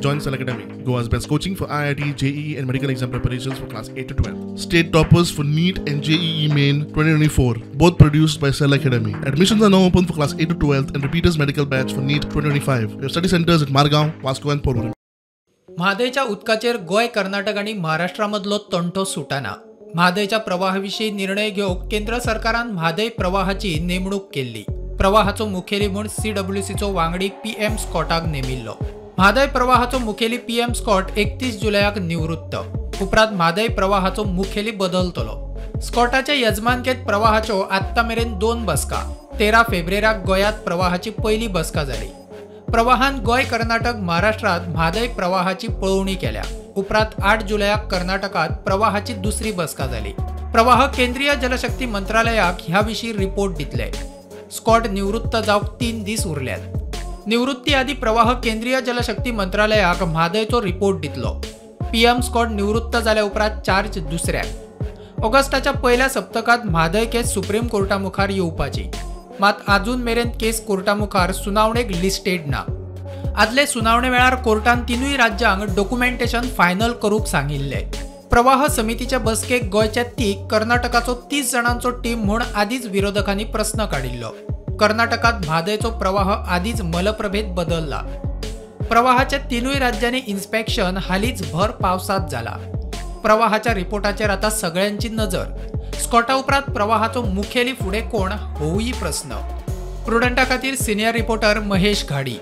Join Select Academy, Goa's best coaching for IIT, JEE and medical exam preparations for class 8 to 12. State toppers for NEET and JEE Main 2024, both produced by Select Academy. Admissions are now open for class 8 to 12 and repeaters medical batch for NEET 2025. We have study centers at Margaon, Vasco and Porvorim. म्हादयच्या उदकाचेर गोय कर्नाटक आणि महाराष्ट्रामधलो तंटो सुटाना. म्हादयच्या प्रवाहाविषयी निर्णय घेवक केंद्र सरकारान म्हादय प्रवाहाची नेमणूक केल्ली. प्रवाहाचो मुखेली म्हूण CWCचो वांगडी PM स्कॉटाक नेमिल्लो. म्हादय प्रवाहाचो मुखेली PM स्कॉट 31 जुलयाक निवृत्त. उपरांत म्हादय प्रवाहाचो मुखेली बदलतलो. स्कॉटाच्या यजमानकेत प्रवाहाच्यो आत्ता मेरेन 2 बसका. 13 फेब्रुवाराक गोंयांत प्रवाहाची पहिली बसका जाली. प्रवाहान गोय कर्नाटक महाराष्ट्रात म्हादय प्रवाहाची पळोवणी केल्या. उपरांत 8 जुलयाक कर्नाटकात प्रवाहाची दुसरी बसका जाली. प्रवाह केंद्रीय जलशक्ती मंत्रालयाक ह्या विशीं रिपोर्ट दितले. स्कॉट निवृत्त जावक 3 दीस उरल्यात. निवृत्ती आदी प्रवाह केंद्रीय जलशक्ती मंत्रालयाक म्हादयचो रिपोर्ट दितलो. PM स्कॉट निवृत्त जाल्या उपरांत चार्ज दुसऱ्याक. ऑगस्टाच्या पहिल्या सप्तकात म्हादय केस सुप्रीम कोर्टा मुखार येवपाची. मात अजून मेरेन केस कोर्टा मुखार सुनावणेक लिस्टेड ना. आदले सुनावणे वेळार कोर्टान तिनूय राज्यांक डॉक्युमेंटेशन फायनल करूंक सांगिल्ले. प्रवाह समितीच्या बसकेक गोंयच्या तीक कर्नाटकाचो 30 जाणांचो टीम म्हूण आदींच विरोधकांनी प्रस्न काडिल्लो. कर्नाटकात म्हादयचो प्रवाह आदींच मलप्रभेत बदलला. प्रवाहाच्या तिनूय राज्यांनी इन्स्पेक्शन हालींच भर पावसात जाला. प्रवाहाच्या रिपोर्टाचेर आता सगळ्यांची नजर. स्कॉटा उपरांत प्रवाहाचो मुखेली फुडें कोण होऊय प्रस्न. प्रुडंटा खातीर सिनियर रिपोर्टर महेश घाडी.